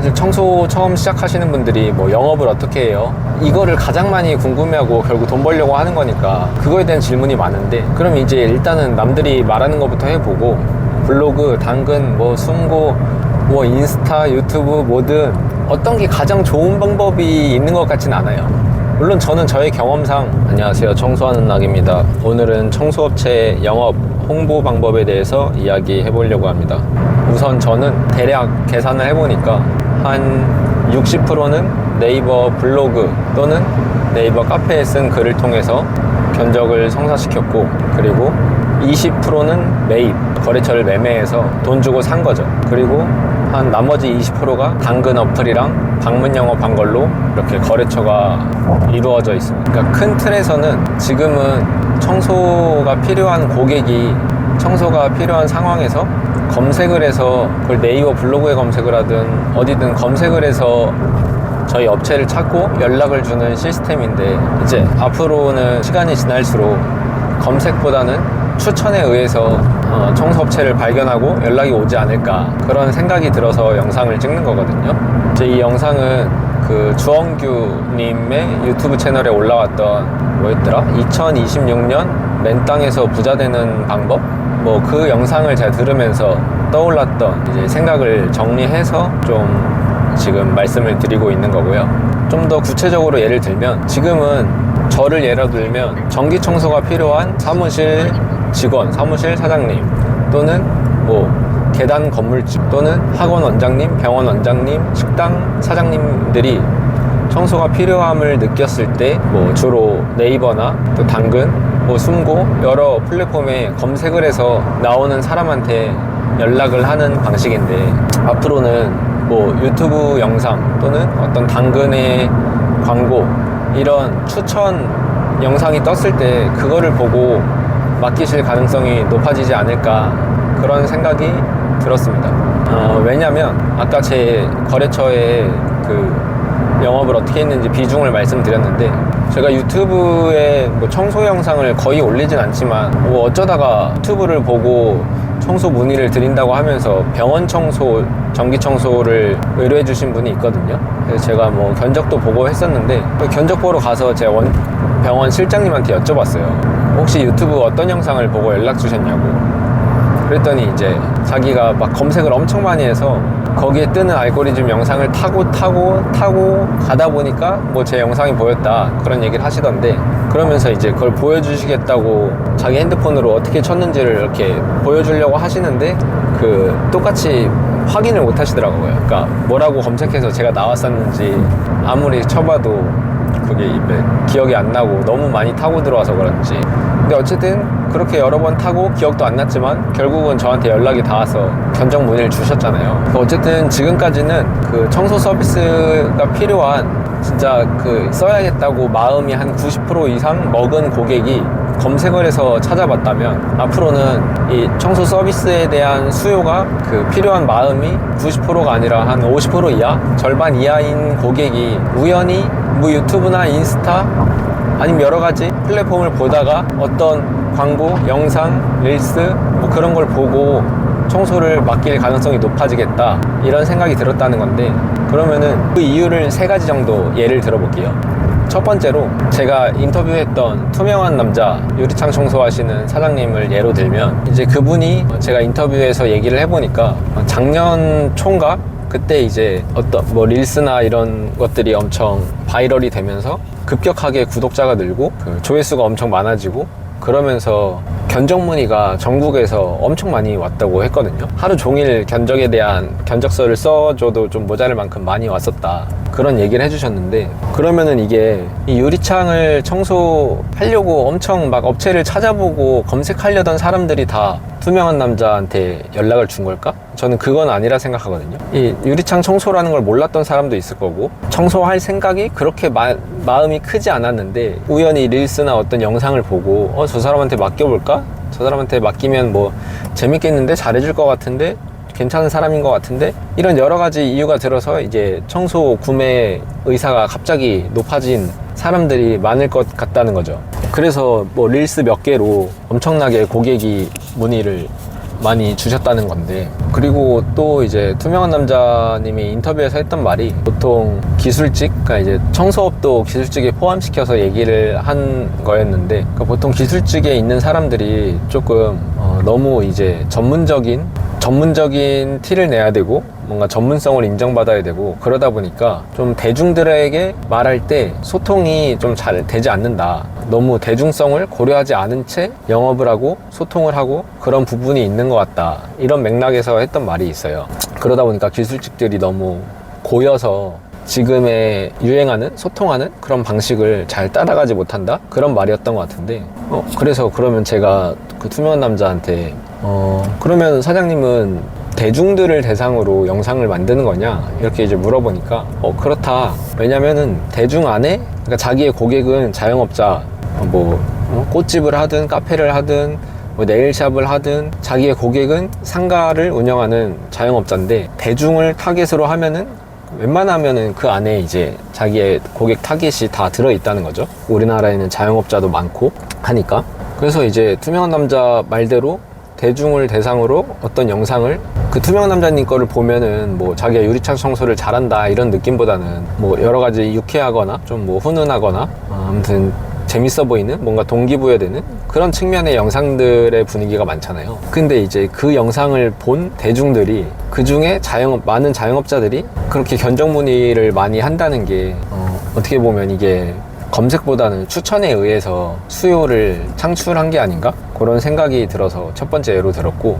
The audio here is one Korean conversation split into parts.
사실 청소 처음 시작하시는 분들이 뭐 영업을 어떻게 해요? 이거를 가장 많이 궁금해하고 결국 돈 벌려고 하는 거니까 그거에 대한 질문이 많은데, 그럼 이제 일단은 남들이 말하는 것부터 해보고 블로그, 당근, 뭐 숨고, 뭐 인스타, 유튜브 뭐든 어떤 게 가장 좋은 방법이 있는 것 같진 않아요. 물론 저는 저의 경험상, 안녕하세요, 청소하는 낙입니다. 오늘은 청소업체 영업 홍보 방법에 대해서 이야기해 보려고 합니다. 우선 저는 대략 계산을 해보니까 한 60%는 네이버 블로그 또는 네이버 카페에 쓴 글을 통해서 견적을 성사시켰고, 그리고 20%는 매입, 거래처를 매매해서 돈 주고 산 거죠. 그리고 한 나머지 20%가 당근 어플이랑 방문 영업한 걸로 이렇게 거래처가 이루어져 있습니다. 그러니까 큰 틀에서는 지금은 청소가 필요한 고객이 청소가 필요한 상황에서 검색을 해서, 그걸 네이버 블로그에 검색을 하든 어디든 검색을 해서 저희 업체를 찾고 연락을 주는 시스템인데, 이제 앞으로는 시간이 지날수록 검색보다는 추천에 의해서 청소업체를 발견하고 연락이 오지 않을까, 그런 생각이 들어서 영상을 찍는 거거든요. 이제 이 영상은 그 주원규님의 유튜브 채널에 올라왔던 뭐였더라? 2026년 맨땅에서 부자 되는 방법? 뭐 그 영상을 제가 들으면서 떠올랐던 이제 생각을 정리해서 좀 지금 말씀을 드리고 있는 거고요. 좀 더 구체적으로 예를 들면, 지금은 저를 예로 들면 전기 청소가 필요한 사무실 직원, 사무실 사장님, 또는 뭐 계단 건물주, 또는 학원 원장님, 병원 원장님, 식당 사장님들이 청소가 필요함을 느꼈을 때 뭐 주로 네이버나 또 당근, 뭐 숨고 여러 플랫폼에 검색을 해서 나오는 사람한테 연락을 하는 방식인데, 앞으로는 뭐 유튜브 영상 또는 어떤 당근의 광고, 이런 추천 영상이 떴을 때 그거를 보고 맡기실 가능성이 높아지지 않을까, 그런 생각이 들었습니다. 왜냐면 아까 제 거래처의 그 영업을 어떻게 했는지 비중을 말씀드렸는데, 제가 유튜브에 뭐 청소 영상을 거의 올리진 않지만 뭐 어쩌다가 유튜브를 보고 청소 문의를 드린다고 하면서 병원 청소, 전기 청소를 의뢰해 주신 분이 있거든요. 그래서 제가 뭐 견적도 보고 했었는데, 그 견적 보러 가서 제 병원 실장님한테 여쭤봤어요. 혹시 유튜브 어떤 영상을 보고 연락 주셨냐고. 그랬더니 이제 자기가 막 검색을 엄청 많이 해서 거기에 뜨는 알고리즘 영상을 타고 가다 보니까 뭐 제 영상이 보였다, 그런 얘기를 하시던데, 그러면서 이제 그걸 보여주시겠다고 자기 핸드폰으로 어떻게 쳤는지를 이렇게 보여주려고 하시는데 그 똑같이 확인을 못 하시더라고요. 그러니까 뭐라고 검색해서 제가 나왔었는지 아무리 쳐봐도 그게 입에 기억이 안 나고 너무 많이 타고 들어와서 그런지. 근데 어쨌든 그렇게 여러 번 타고 기억도 안 났지만 결국은 저한테 연락이 닿아서 견적 문의를 주셨잖아요. 어쨌든 지금까지는 그 청소 서비스가 필요한, 진짜 그 써야겠다고 마음이 한 90% 이상 먹은 고객이 검색을 해서 찾아봤다면, 앞으로는 이 청소 서비스에 대한 수요가, 그 필요한 마음이 90%가 아니라 한 50% 이하, 절반 이하인 고객이 우연히 뭐 유튜브나 인스타 아니면 여러 가지 플랫폼을 보다가 어떤 광고, 영상, 릴스 뭐 그런 걸 보고 청소를 맡길 가능성이 높아지겠다, 이런 생각이 들었다는 건데, 그러면은 그 이유를 3가지 정도 예를 들어볼게요. 첫 번째로 제가 인터뷰했던 투명한 남자 유리창 청소하시는 사장님을 예로 들면, 이제 그분이 제가 인터뷰에서 얘기를 해보니까 작년 총각 그때 이제 어떤 뭐 릴스나 이런 것들이 엄청 바이럴이 되면서 급격하게 구독자가 늘고 그 조회수가 엄청 많아지고, 그러면서 견적 문의가 전국에서 엄청 많이 왔다고 했거든요. 하루 종일 견적에 대한 견적서를 써줘도 좀 모자랄 만큼 많이 왔었다, 그런 얘기를 해주셨는데, 그러면은 이게 이 유리창을 청소하려고 엄청 막 업체를 찾아보고 검색하려던 사람들이 다 투명한 남자한테 연락을 준 걸까? 저는 그건 아니라 생각하거든요. 이 유리창 청소라는 걸 몰랐던 사람도 있을 거고, 청소할 생각이 그렇게 마음이 크지 않았는데 우연히 릴스나 어떤 영상을 보고 저 사람한테 맡겨볼까? 저 사람한테 맡기면 뭐 재밌겠는데, 잘해줄 것 같은데, 괜찮은 사람인 것 같은데, 이런 여러 가지 이유가 들어서 이제 청소 구매 의사가 갑자기 높아진 사람들이 많을 것 같다는 거죠. 그래서 뭐 릴스 몇 개로 엄청나게 고객이 문의를 많이 주셨다는 건데, 그리고 또 이제 투명한 남자님이 인터뷰에서 했던 말이 보통 기술직, 그러니까 이제 청소업도 기술직에 포함시켜서 얘기를 한 거였는데, 그러니까 보통 기술직에 있는 사람들이 조금 너무 이제 전문적인 티를 내야 되고 뭔가 전문성을 인정받아야 되고, 그러다 보니까 좀 대중들에게 말할 때 소통이 좀 잘 되지 않는다. 너무 대중성을 고려하지 않은 채 영업을 하고 소통을 하고 그런 부분이 있는 것 같다. 이런 맥락에서 했던 말이 있어요. 그러다 보니까 기술직들이 너무 고여서 지금의 유행하는 소통하는 그런 방식을 잘 따라가지 못한다, 그런 말이었던 것 같은데, 그래서 그러면 제가 그 투명한 남자한테 그러면 사장님은 대중들을 대상으로 영상을 만드는 거냐 이렇게 이제 물어보니까 그렇다. 왜냐면은 대중 안에, 그러니까 자기의 고객은 자영업자, 꽃집을 하든 카페를 하든 네일샵을 하든 자기의 고객은 상가를 운영하는 자영업자인데, 대중을 타겟으로 하면은 웬만하면은 그 안에 이제 자기의 고객 타겟이 다 들어있다는 거죠. 우리나라에는 자영업자도 많고 하니까. 그래서 이제 투명한 남자 말대로 대중을 대상으로 어떤 영상을, 그 투명한 남자님 거를 보면은 뭐 자기가 유리창 청소를 잘한다 이런 느낌보다는 뭐 여러 가지 유쾌하거나 좀 뭐 훈훈하거나 아무튼 재밌어 보이는, 뭔가 동기부여되는 그런 측면의 영상들의 분위기가 많잖아요. 근데 이제 그 영상을 본 대중들이, 그 중에 많은 자영업자들이 그렇게 견적 문의를 많이 한다는 게 어떻게 보면 이게 검색보다는 추천에 의해서 수요를 창출한 게 아닌가? 그런 생각이 들어서 첫 번째 예로 들었고,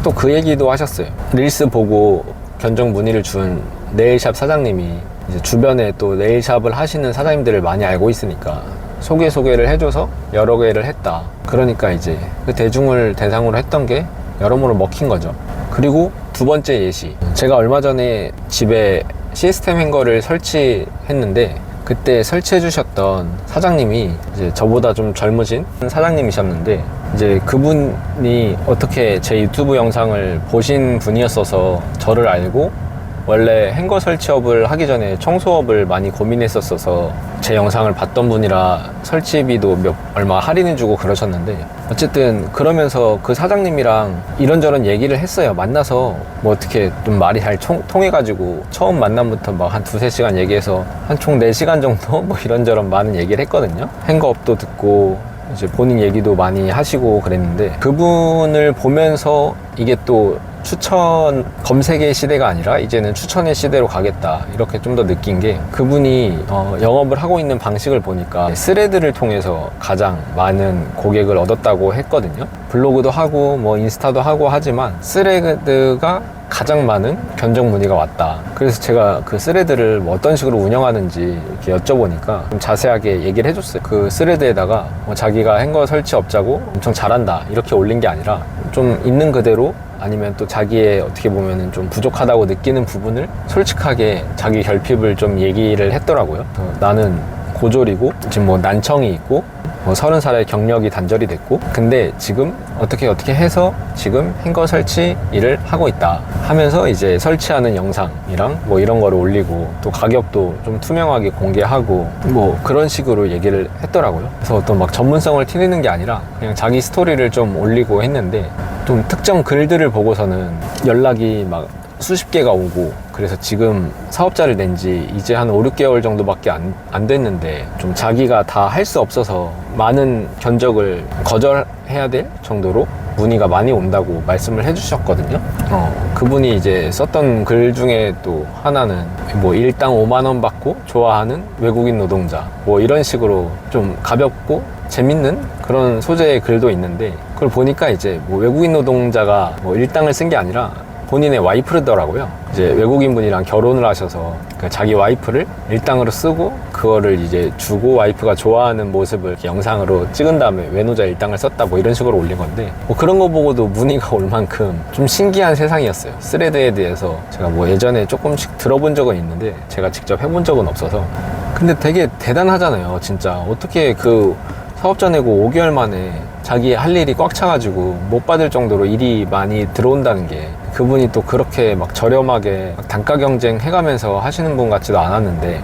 또 그 얘기도 하셨어요. 릴스 보고 견적 문의를 준 네일샵 사장님이 이제 주변에 또 네일샵을 하시는 사장님들을 많이 알고 있으니까 소개를 해줘서 여러 개를 했다. 그러니까 이제 그 대중을 대상으로 했던 게 여러모로 먹힌 거죠. 그리고 두 번째 예시, 제가 얼마 전에 집에 시스템 행거를 설치했는데, 그때 설치해 주셨던 사장님이 이제 저보다 좀 젊으신 사장님이셨는데, 이제 그분이 어떻게 제 유튜브 영상을 보신 분이었어서 저를 알고, 원래 행거 설치업을 하기 전에 청소업을 많이 고민했었어서 제 영상을 봤던 분이라 설치비도 얼마 할인해주고 그러셨는데, 어쨌든 그러면서 그 사장님이랑 이런저런 얘기를 했어요. 만나서 뭐 어떻게 좀 말이 잘 통해가지고 처음 만남부터 막 한 2-3시간 얘기해서 한 총 4시간 정도 뭐 이런저런 많은 얘기를 했거든요. 행거업도 듣고 이제 본인 얘기도 많이 하시고 그랬는데, 그분을 보면서 이게 또 추천 검색의 시대가 아니라 이제는 추천의 시대로 가겠다, 이렇게 좀 더 느낀 게, 그분이 영업을 하고 있는 방식을 보니까 스레드를 통해서 가장 많은 고객을 얻었다고 했거든요. 블로그도 하고 뭐 인스타도 하고 하지만 스레드가 가장 많은 견적 문의가 왔다. 그래서 제가 그 스레드를 뭐 어떤 식으로 운영하는지 이렇게 여쭤보니까 좀 자세하게 얘기를 해줬어요. 그 스레드에다가 뭐 자기가 행거 설치업자고 엄청 잘한다 이렇게 올린 게 아니라, 좀 있는 그대로, 아니면 또 자기의 어떻게 보면은 좀 부족하다고 느끼는 부분을 솔직하게 자기 결핍을 좀 얘기를 했더라고요. 나는 고졸이고 지금 뭐 난청이 있고 뭐 30살에 경력이 단절이 됐고, 근데 지금 어떻게 해서 지금 행거 설치 일을 하고 있다 하면서 이제 설치하는 영상이랑 뭐 이런 거를 올리고, 또 가격도 좀 투명하게 공개하고 뭐 그런 식으로 얘기를 했더라고요. 그래서 어떤 막 전문성을 티내는 게 아니라 그냥 자기 스토리를 좀 올리고 했는데, 좀 특정 글들을 보고서는 연락이 막 수십 개가 오고, 그래서 지금 사업자를 낸 지 이제 한 5-6개월 정도밖에 안 됐는데 좀 자기가 다 할 수 없어서 많은 견적을 거절해야 될 정도로 문의가 많이 온다고 말씀을 해주셨거든요. 그분이 이제 썼던 글 중에 또 하나는 뭐 일당 5만 원 받고 좋아하는 외국인 노동자, 뭐 이런 식으로 좀 가볍고 재밌는 그런 소재의 글도 있는데, 그걸 보니까 이제 뭐 외국인 노동자가 뭐 일당을 쓴 게 아니라 본인의 와이프더라고요. 이제 외국인 분이랑 결혼을 하셔서 자기 와이프를 일당으로 쓰고 그거를 이제 주고 와이프가 좋아하는 모습을 이렇게 영상으로 찍은 다음에 외노자 일당을 썼다 뭐 이런 식으로 올린 건데, 뭐 그런 거 보고도 문의가 올 만큼 좀 신기한 세상이었어요. 스레드에 대해서 제가 뭐 예전에 조금씩 들어본 적은 있는데 제가 직접 해본 적은 없어서. 근데 되게 대단하잖아요. 진짜 어떻게 그 사업자 내고 5개월 만에 자기 할 일이 꽉 차가지고 못 받을 정도로 일이 많이 들어온다는 게, 그분이 또 그렇게 막 저렴하게 막 단가 경쟁 해가면서 하시는 분 같지도 않았는데,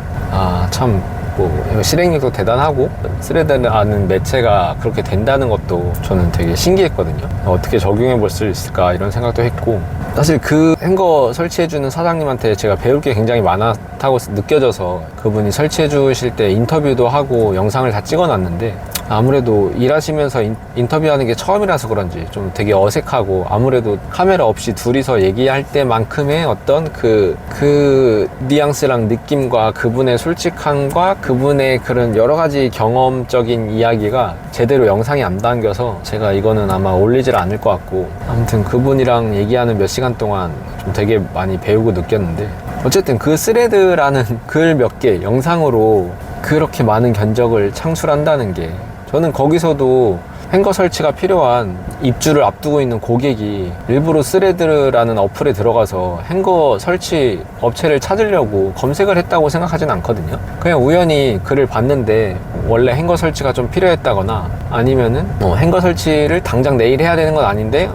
참 뭐 실행력도 대단하고 스레드라는 매체가 그렇게 된다는 것도 저는 되게 신기했거든요. 어떻게 적용해 볼 수 있을까 이런 생각도 했고, 사실 그 행거 설치해주는 사장님한테 제가 배울 게 굉장히 많았다고 느껴져서 그분이 설치해 주실 때 인터뷰도 하고 영상을 다 찍어놨는데, 아무래도 일하시면서 인터뷰하는 게 처음이라서 그런지 좀 되게 어색하고, 아무래도 카메라 없이 둘이서 얘기할 때만큼의 어떤 그 뉘앙스랑 느낌과 그분의 솔직함과 그분의 그런 여러 가지 경험적인 이야기가 제대로 영상에 안 담겨서 제가 이거는 아마 올리질 않을 것 같고, 아무튼 그분이랑 얘기하는 몇 시간 동안 좀 되게 많이 배우고 느꼈는데, 어쨌든 그 스레드라는 글 몇 개 영상으로 그렇게 많은 견적을 창출한다는 게, 저는 거기서도 행거 설치가 필요한 입주를 앞두고 있는 고객이 일부러 스레드라는 어플에 들어가서 행거 설치 업체를 찾으려고 검색을 했다고 생각하진 않거든요. 그냥 우연히 글을 봤는데 원래 행거 설치가 좀 필요했다거나, 아니면은 행거 설치를 당장 내일 해야 되는 건 아닌데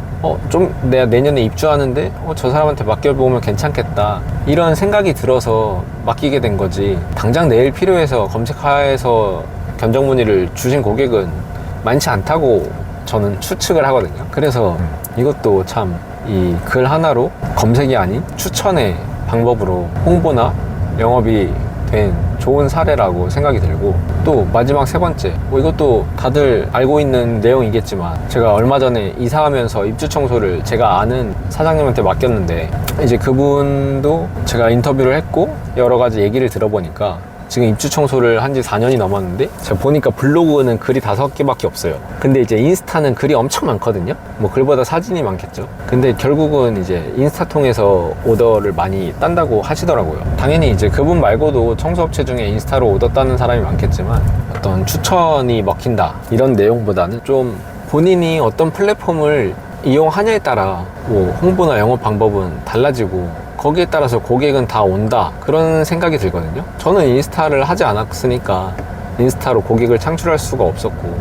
좀 내가 내년에 입주하는데 저 사람한테 맡겨보면 괜찮겠다, 이런 생각이 들어서 맡기게 된 거지, 당장 내일 필요해서 검색하에서 견적 문의를 주신 고객은 많지 않다고 저는 추측을 하거든요. 그래서 이것도 참 이 글 하나로 검색이 아닌 추천의 방법으로 홍보나 영업이 된 좋은 사례라고 생각이 들고, 또 마지막 세 번째, 뭐 이것도 다들 알고 있는 내용이겠지만, 제가 얼마 전에 이사하면서 입주 청소를 제가 아는 사장님한테 맡겼는데, 이제 그분도 제가 인터뷰를 했고 여러 가지 얘기를 들어보니까 지금 입주 청소를 한 지 4년이 넘었는데, 제가 보니까 블로그는 글이 5개밖에 없어요. 근데 이제 인스타는 글이 엄청 많거든요. 뭐 글보다 사진이 많겠죠. 근데 결국은 이제 인스타 통해서 오더를 많이 딴다고 하시더라고요. 당연히 이제 그분 말고도 청소업체 중에 인스타로 오더 따는 사람이 많겠지만, 어떤 추천이 먹힌다 이런 내용보다는 좀 본인이 어떤 플랫폼을 이용하냐에 따라 뭐 홍보나 영업 방법은 달라지고, 거기에 따라서 고객은 다 온다, 그런 생각이 들거든요. 저는 인스타를 하지 않았으니까 인스타로 고객을 창출할 수가 없었고,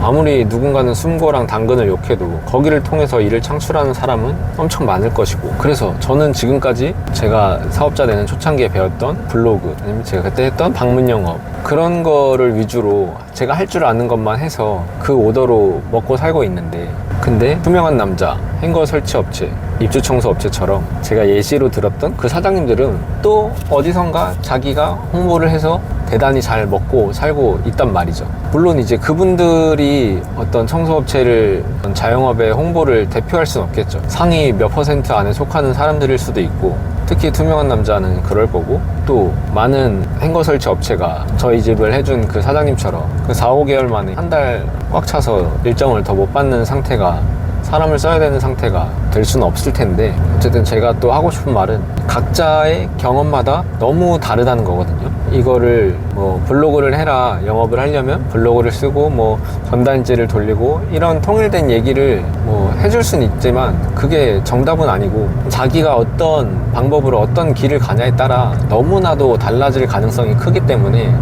아무리 누군가는 숨고랑 당근을 욕해도 거기를 통해서 일을 창출하는 사람은 엄청 많을 것이고, 그래서 저는 지금까지 제가 사업자 되는 초창기에 배웠던 블로그, 아니면 제가 그때 했던 방문 영업, 그런 거를 위주로 제가 할 줄 아는 것만 해서 그 오더로 먹고 살고 있는데, 근데 투명한 남자, 행거 설치 업체, 입주 청소 업체처럼 제가 예시로 들었던 그 사장님들은 또 어디선가 자기가 홍보를 해서 대단히 잘 먹고 살고 있단 말이죠. 물론 이제 그분들이 어떤 청소업체를 자영업의 홍보를 대표할 수는 없겠죠. 상위 몇 % 안에 속하는 사람들일 수도 있고, 특히 투명한 남자는 그럴 거고, 또 많은 행거 설치 업체가 저희 집을 해준 그 사장님처럼 그 4, 5개월 만에 한 달 꽉 차서 일정을 더 못 받는 상태가, 사람을 써야 되는 상태가 될 수는 없을 텐데, 어쨌든 제가 또 하고 싶은 말은 각자의 경험마다 너무 다르다는 거거든요. 이거를 뭐 블로그를 해라, 영업을 하려면 블로그를 쓰고 뭐 전단지를 돌리고 이런 통일된 얘기를 뭐 해줄 수는 있지만, 그게 정답은 아니고, 자기가 어떤 방법으로 어떤 길을 가냐에 따라 너무나도 달라질 가능성이 크기 때문에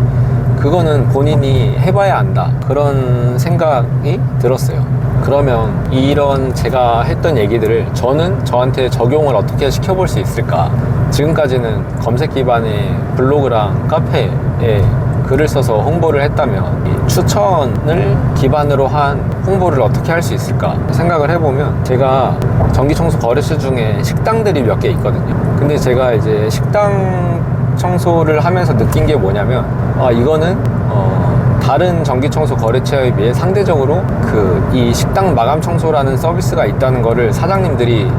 그거는 본인이 해봐야 안다, 그런 생각이 들었어요. 그러면 이런 제가 했던 얘기들을 저는 저한테 적용을 어떻게 시켜볼 수 있을까? 지금까지는 검색 기반의 블로그랑 카페에 글을 써서 홍보를 했다면, 이 추천을 기반으로 한 홍보를 어떻게 할 수 있을까 생각을 해보면, 제가 전기청소 거래처 중에 식당들이 몇 개 있거든요. 근데 제가 이제 식당 청소를 하면서 느낀 게 뭐냐면, 이거는 다른 전기청소 거래처에 비해 상대적으로 이 식당 마감 청소라는 서비스가 있다는 거를 사장님들이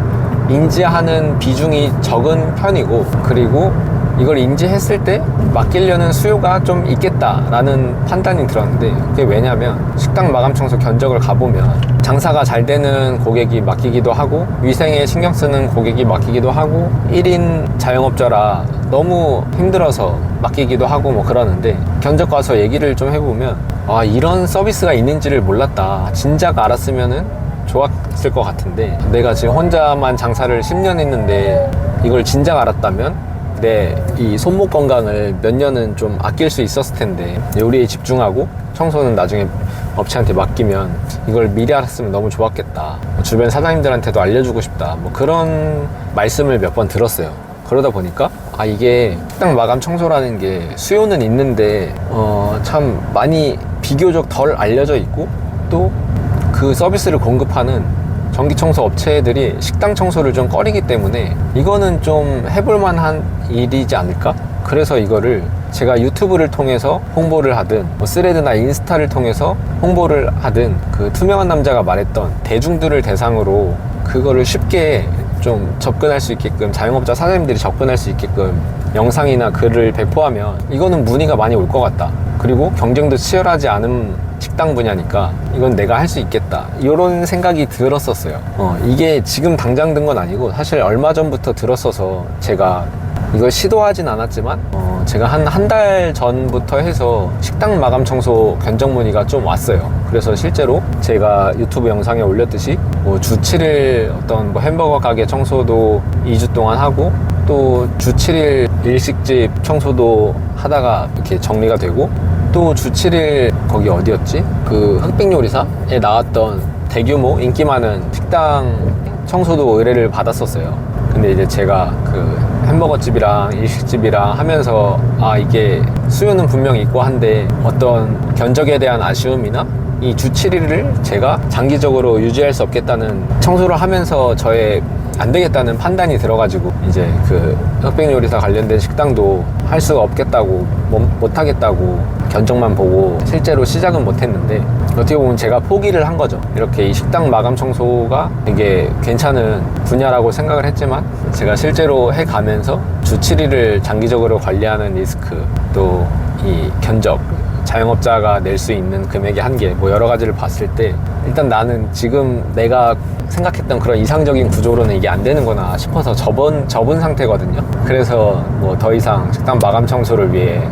인지하는 비중이 적은 편이고, 그리고 이걸 인지했을 때 맡기려는 수요가 좀 있겠다라는 판단이 들었는데, 그게 왜냐면 식당 마감 청소 견적을 가보면 장사가 잘 되는 고객이 맡기기도 하고, 위생에 신경 쓰는 고객이 맡기기도 하고, 1인 자영업자라 너무 힘들어서 맡기기도 하고 뭐 그러는데, 견적 가서 얘기를 좀 해보면, 이런 서비스가 있는지를 몰랐다, 진작 알았으면은 좋았을 것 같은데, 내가 지금 혼자만 장사를 10년 했는데 이걸 진작 알았다면 내 이 손목 건강을 몇 년은 좀 아낄 수 있었을 텐데, 요리에 집중하고 청소는 나중에 업체한테 맡기면 이걸 미리 알았으면 너무 좋았겠다, 주변 사장님들한테도 알려주고 싶다, 뭐 그런 말씀을 몇 번 들었어요. 그러다 보니까 이게 식당 마감 청소라는 게 수요는 있는데 참 많이 비교적 덜 알려져 있고, 또 그 서비스를 공급하는 전기청소 업체들이 식당 청소를 좀 꺼리기 때문에 이거는 좀 해볼 만한 일이지 않을까? 그래서 이거를 제가 유튜브를 통해서 홍보를 하든 뭐 스레드나 인스타를 통해서 홍보를 하든, 그 투명한 남자가 말했던 대중들을 대상으로 그거를 쉽게 좀 접근할 수 있게끔, 자영업자 사장님들이 접근할 수 있게끔 영상이나 글을 배포하면 이거는 문의가 많이 올 것 같다. 그리고 경쟁도 치열하지 않은 식당 분야니까 이건 내가 할 수 있겠다, 이런 생각이 들었었어요. 이게 지금 당장 든 건 아니고 사실 얼마 전부터 들었어서 제가 이걸 시도하진 않았지만 제가 한 달 전부터 해서 식당 마감 청소 견적 문의가 좀 왔어요. 그래서 실제로 제가 유튜브 영상에 올렸듯이 뭐 주 7일 어떤 뭐 햄버거 가게 청소도 2주 동안 하고, 또 주 7일 일식집 청소도 하다가 이렇게 정리가 되고, 또 주 7일 거기 어디였지? 그 흑백요리사에 나왔던 대규모 인기 많은 식당 청소도 의뢰를 받았었어요. 근데 이제 제가 그 햄버거집이랑 일식집이랑 하면서 이게 수요는 분명히 있고 한데 어떤 견적에 대한 아쉬움이나 이 주 7일을 제가 장기적으로 유지할 수 없겠다는, 청소를 하면서 저의 안 되겠다는 판단이 들어가지고 이제 그 흑백요리사 관련된 식당도 할 수가 없겠다고, 못 하겠다고 견적만 보고 실제로 시작은 못 했는데, 어떻게 보면 제가 포기를 한 거죠. 이렇게 이 식당 마감 청소가 되게 괜찮은 분야라고 생각을 했지만 제가 실제로 해 가면서 주 7일을 장기적으로 관리하는 리스크, 또 이 견적, 자영업자가 낼 수 있는 금액의 한계, 뭐 여러 가지를 봤을 때 일단 나는 지금 내가 생각했던 그런 이상적인 구조로는 이게 안 되는구나 싶어서 접은 상태거든요. 그래서 뭐 더 이상 식당 마감 청소를 위해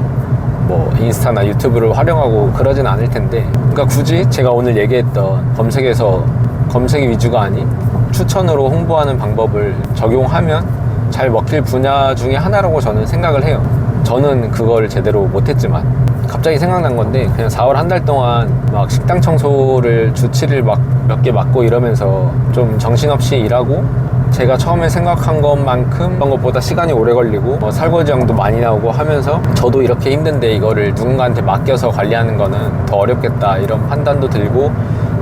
뭐 인스타나 유튜브를 활용하고 그러진 않을 텐데, 그러니까 굳이 제가 오늘 얘기했던 검색에서 검색 위주가 아닌 추천으로 홍보하는 방법을 적용하면 잘 먹힐 분야 중에 하나라고 저는 생각을 해요. 저는 그걸 제대로 못했지만 갑자기 생각난 건데, 그냥 4월 한 달 동안 막 식당 청소를 주 7일 막 몇 개 맡고 이러면서 좀 정신없이 일하고, 제가 처음에 생각한 것만큼 그런 것보다 시간이 오래 걸리고 설거지량도 많이 나오고 하면서 저도 이렇게 힘든데 이거를 누군가한테 맡겨서 관리하는 거는 더 어렵겠다, 이런 판단도 들고,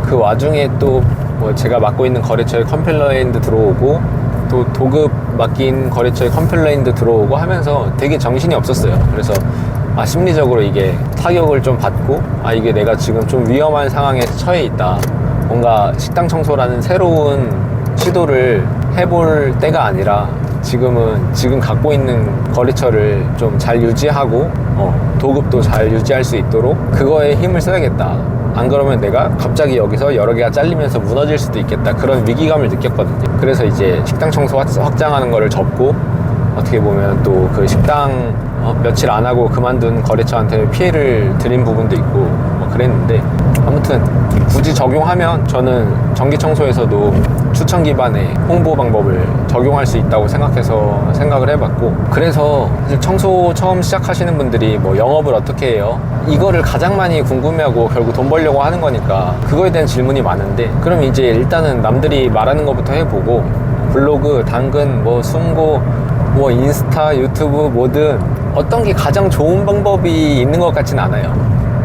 그 와중에 또 뭐 제가 맡고 있는 거래처에 컴플레인도 들어오고, 또 도급 맡긴 거래처에 컴플레인도 들어오고 하면서 되게 정신이 없었어요. 그래서 심리적으로 이게 타격을 좀 받고, 이게 내가 지금 좀 위험한 상황에 처해 있다, 뭔가 식당 청소라는 새로운 시도를 해볼 때가 아니라 지금 갖고 있는 거래처를 좀 잘 유지하고 도급도 잘 유지할 수 있도록 그거에 힘을 써야겠다. 안 그러면 내가 갑자기 여기서 여러 개가 잘리면서 무너질 수도 있겠다, 그런 위기감을 느꼈거든요. 그래서 이제 식당 청소 확장하는 거를 접고, 어떻게 보면 또 그 식당 며칠 안 하고 그만둔 거래처한테 피해를 드린 부분도 있고 뭐 그랬는데, 아무튼 굳이 적용하면 저는 전기 청소에서도 추천 기반의 홍보 방법을 적용할 수 있다고 생각해서 생각을 해봤고, 그래서 사실 청소 처음 시작하시는 분들이 뭐 영업을 어떻게 해요? 이거를 가장 많이 궁금해하고 결국 돈 벌려고 하는 거니까 그거에 대한 질문이 많은데, 그럼 이제 일단은 남들이 말하는 것부터 해보고, 블로그, 당근, 뭐 숨고, 뭐 인스타, 유튜브 뭐든 어떤 게 가장 좋은 방법이 있는 것 같진 않아요.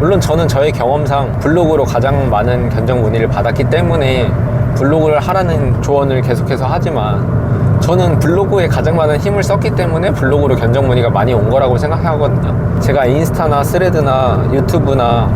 물론 저는 저의 경험상 블로그로 가장 많은 견적 문의를 받았기 때문에 블로그를 하라는 조언을 계속해서 하지만, 저는 블로그에 가장 많은 힘을 썼기 때문에 블로그로 견적 문의가 많이 온 거라고 생각하거든요. 제가 인스타나 스레드나 유튜브나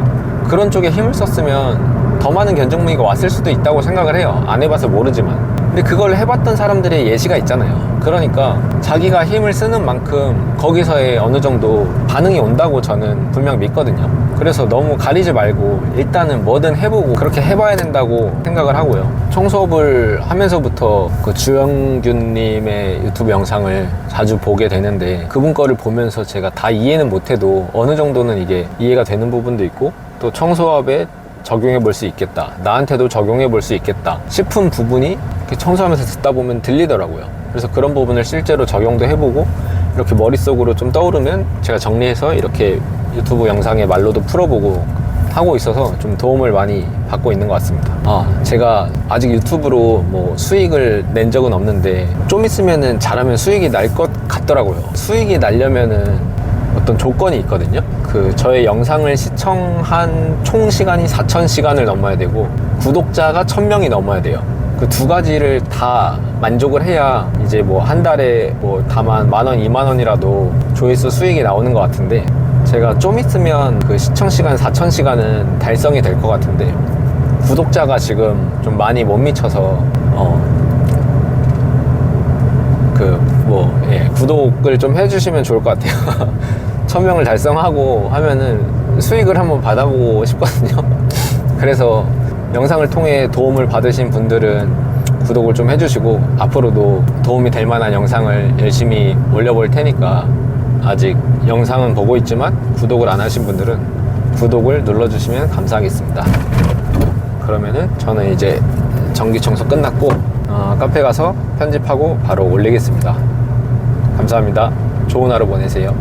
그런 쪽에 힘을 썼으면 더 많은 견적 문의가 왔을 수도 있다고 생각을 해요. 안 해봐서 모르지만. 근데 그걸 해봤던 사람들의 예시가 있잖아요. 그러니까 자기가 힘을 쓰는 만큼 거기서의 어느 정도 반응이 온다고 저는 분명 믿거든요. 그래서 너무 가리지 말고 일단은 뭐든 해보고 그렇게 해봐야 된다고 생각을 하고요. 청소업을 하면서부터 그 주영균님의 유튜브 영상을 자주 보게 되는데, 그분 거를 보면서 제가 다 이해는 못해도 어느 정도는 이게 이해가 되는 부분도 있고, 또 청소업에 적용해 볼 수 있겠다, 나한테도 적용해 볼 수 있겠다 싶은 부분이 이렇게 청소하면서 듣다 보면 들리더라고요. 그래서 그런 부분을 실제로 적용도 해보고, 이렇게 머릿속으로 좀 떠오르면 제가 정리해서 이렇게 유튜브 영상에 말로도 풀어보고 하고 있어서 좀 도움을 많이 받고 있는 것 같습니다. 제가 아직 유튜브로 뭐 수익을 낸 적은 없는데 좀 있으면은 잘하면 수익이 날 것 같더라고요. 수익이 나려면은 어떤 조건이 있거든요. 저의 영상을 시청한 총 시간이 4,000시간을 넘어야 되고 구독자가 1,000명이 넘어야 돼요. 그 두 가지를 다 만족을 해야 이제 뭐 한 달에 뭐 다만 10,000원, 20,000원이라도 조회수 수익이 나오는 것 같은데, 제가 좀 있으면 그 시청시간 4,000시간은 달성이 될 것 같은데 구독자가 지금 좀 많이 못 미쳐서 구독을 좀 해주시면 좋을 것 같아요. 1,000명을 달성하고 하면은 수익을 한번 받아보고 싶거든요. 그래서 영상을 통해 도움을 받으신 분들은 구독을 좀 해주시고, 앞으로도 도움이 될 만한 영상을 열심히 올려볼 테니까, 아직 영상은 보고 있지만 구독을 안 하신 분들은 구독을 눌러주시면 감사하겠습니다. 그러면은 저는 이제 전기 청소 끝났고 카페 가서 편집하고 바로 올리겠습니다. 감사합니다. 좋은 하루 보내세요.